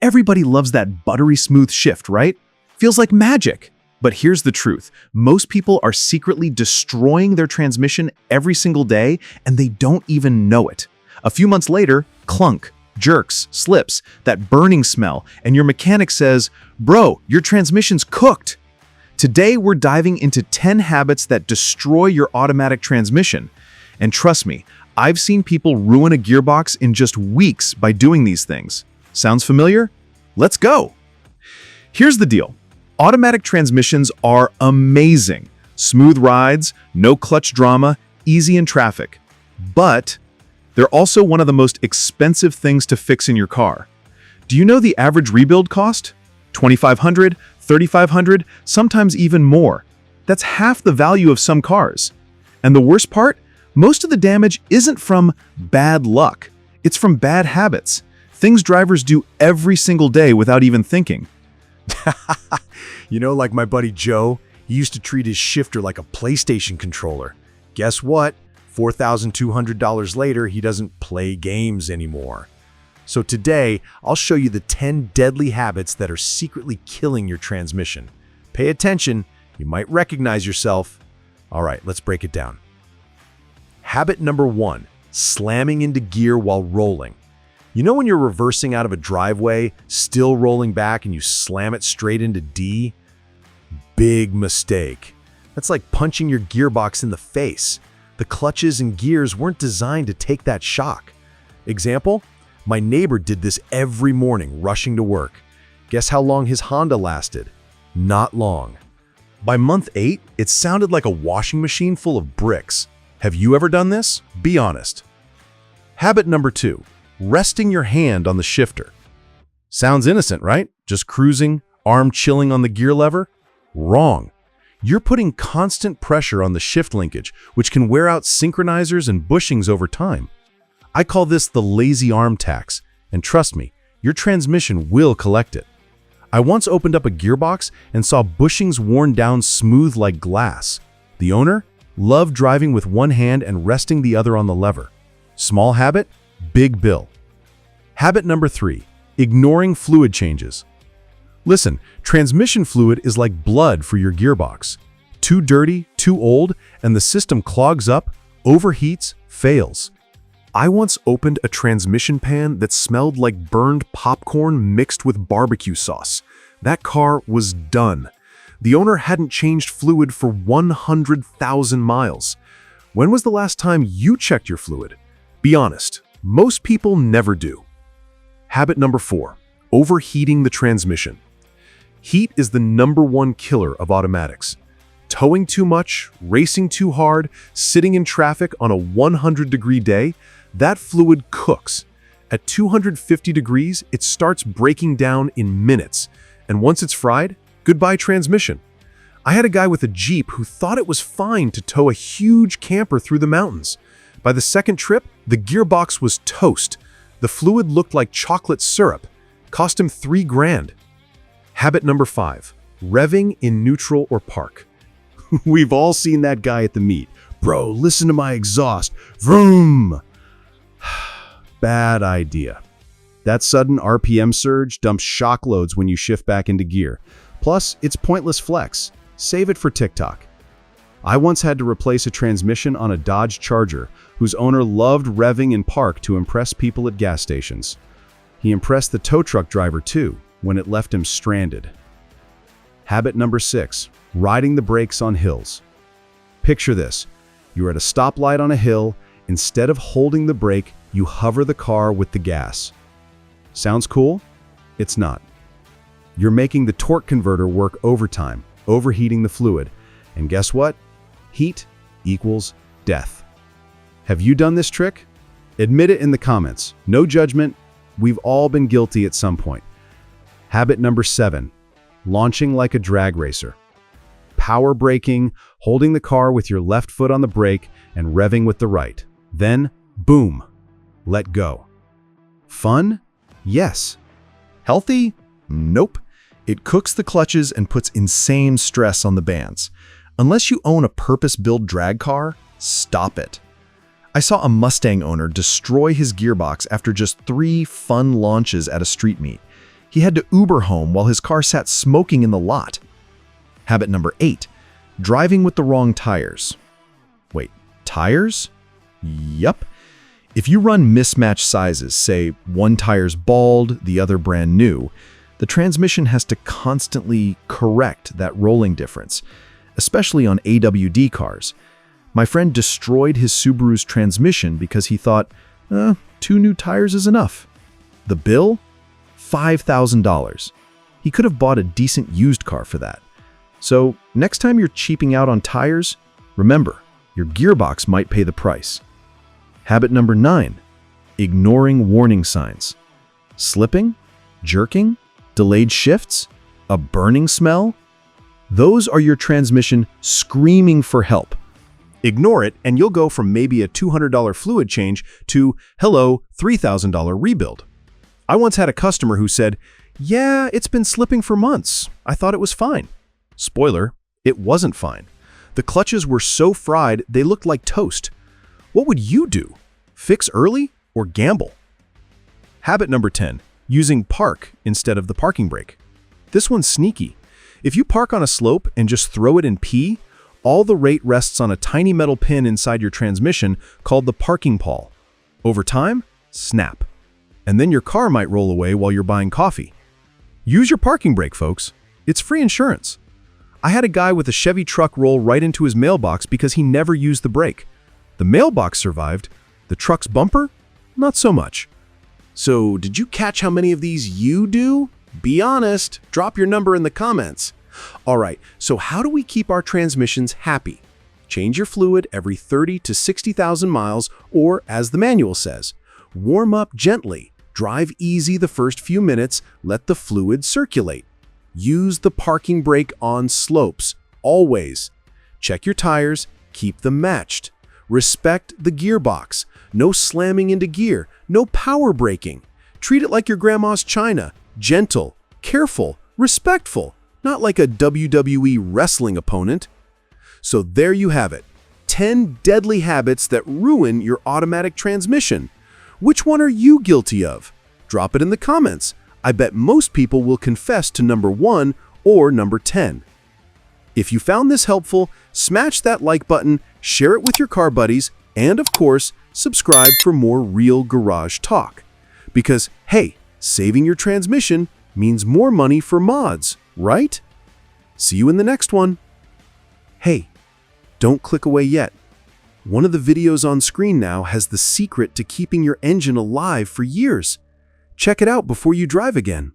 Everybody loves that buttery smooth shift, right? Feels like magic. But here's the truth. Most people are secretly destroying their transmission every single day, and they don't even know it. A few months later, clunk, jerks, slips, that burning smell, and your mechanic says, "Bro, your transmission's cooked." Today, we're diving into 10 habits that destroy your automatic transmission. And trust me, I've seen people ruin a gearbox in just weeks by doing these things. Sounds familiar? Let's go. Here's the deal. Automatic transmissions are amazing. Smooth rides, no clutch drama, easy in traffic. But they're also one of the most expensive things to fix in your car. Do you know the average rebuild cost? $2,500, $3,500, sometimes even more. That's half the value of some cars. And the worst part? Most of the damage isn't from bad luck. It's from bad habits. Things drivers do every single day without even thinking. You know, like my buddy Joe, he used to treat his shifter like a PlayStation controller. Guess what? $4,200 later, he doesn't play games anymore. So today, I'll show you the 10 deadly habits that are secretly killing your transmission. Pay attention, you might recognize yourself. All right, let's break it down. Habit number 1, slamming into gear while rolling. You know when you're reversing out of a driveway, still rolling back, and you slam it straight into D? Big mistake. That's like punching your gearbox in the face. The clutches and gears weren't designed to take that shock. Example? My neighbor did this every morning rushing to work. Guess how long his Honda lasted? Not long. By month 8, it sounded like a washing machine full of bricks. Have you ever done this? Be honest. Habit number 2. Resting your hand on the shifter. Sounds innocent, right? Just cruising, arm chilling on the gear lever? Wrong. You're putting constant pressure on the shift linkage, which can wear out synchronizers and bushings over time. I call this the lazy arm tax, and trust me, your transmission will collect it. I once opened up a gearbox and saw bushings worn down smooth like glass. The owner loved driving with one hand and resting the other on the lever. Small habit, big bill. Habit number 3, ignoring fluid changes. Listen, transmission fluid is like blood for your gearbox. Too dirty, too old, and the system clogs up, overheats, fails. I once opened a transmission pan that smelled like burned popcorn mixed with barbecue sauce. That car was done. The owner hadn't changed fluid for 100,000 miles. When was the last time you checked your fluid? Be honest. Most people never do. Habit number 4, overheating the transmission. Heat is the #1 killer of automatics. Towing too much, racing too hard, sitting in traffic on a 100-degree day, that fluid cooks. At 250 degrees, it starts breaking down in minutes. And once it's fried, goodbye transmission. I had a guy with a Jeep who thought it was fine to tow a huge camper through the mountains. By the second trip, the gearbox was toast. The fluid looked like chocolate syrup. Cost him $3,000. Habit number 5, revving in neutral or park. We've all seen that guy at the meet. Bro, listen to my exhaust. Vroom! Bad idea. That sudden RPM surge dumps shock loads when you shift back into gear. Plus, it's pointless flex. Save it for TikTok. I once had to replace a transmission on a Dodge Charger whose owner loved revving in park to impress people at gas stations. He impressed the tow truck driver too when it left him stranded. Habit number 6, riding the brakes on hills. Picture this. You're at a stoplight on a hill. Instead of holding the brake, you hover the car with the gas. Sounds cool? It's not. You're making the torque converter work overtime, overheating the fluid. And guess what? Heat equals death. Have you done this trick? Admit it in the comments. No judgment. We've all been guilty at some point. Habit number 7, launching like a drag racer. Power braking, holding the car with your left foot on the brake and revving with the right. Then, boom, let go. Fun? Yes. Healthy? Nope. It cooks the clutches and puts insane stress on the bands. Unless you own a purpose-built drag car, stop it. I saw a Mustang owner destroy his gearbox after just 3 fun launches at a street meet. He had to Uber home while his car sat smoking in the lot. Habit number 8, driving with the wrong tires. Wait, tires? Yup. If you run mismatched sizes, say one tire's bald, the other brand new, the transmission has to constantly correct that rolling difference, especially on AWD cars. My friend destroyed his Subaru's transmission because he thought, 2 new tires is enough. The bill? $5,000. He could have bought a decent used car for that. So next time you're cheaping out on tires, remember, your gearbox might pay the price. Habit number 9, ignoring warning signs. Slipping, jerking, delayed shifts, a burning smell. Those are your transmission screaming for help. Ignore it and you'll go from maybe a $200 fluid change to, hello, $3,000 rebuild. I once had a customer who said, yeah, it's been slipping for months. I thought it was fine. Spoiler, it wasn't fine. The clutches were so fried they looked like toast. What would you do? Fix early or gamble? Habit number 10, using park instead of the parking brake. This one's sneaky. If you park on a slope and just throw it in P, all the weight rests on a tiny metal pin inside your transmission called the parking pawl. Over time, snap. And then your car might roll away while you're buying coffee. Use your parking brake, folks. It's free insurance. I had a guy with a Chevy truck roll right into his mailbox because he never used the brake. The mailbox survived. The truck's bumper? Not so much. So, did you catch how many of these you do? Be honest. Drop your number in the comments. All right, so how do we keep our transmissions happy? Change your fluid every 30 to 60,000 miles, or as the manual says, warm up gently. Drive easy the first few minutes, let the fluid circulate. Use the parking brake on slopes, always. Check your tires, keep them matched. Respect the gearbox. No slamming into gear, no power braking. Treat it like your grandma's china, gentle, careful, respectful, not like a WWE wrestling opponent. So there you have it, 10 deadly habits that ruin your automatic transmission. Which one are you guilty of? Drop it in the comments. I bet most people will confess to number 1 or number 10. If you found this helpful, smash that like button, share it with your car buddies, and of course, subscribe for more real garage talk. Because, hey, saving your transmission means more money for mods, right? See you in the next one. Hey, don't click away yet. One of the videos on screen now has the secret to keeping your engine alive for years. Check it out before you drive again.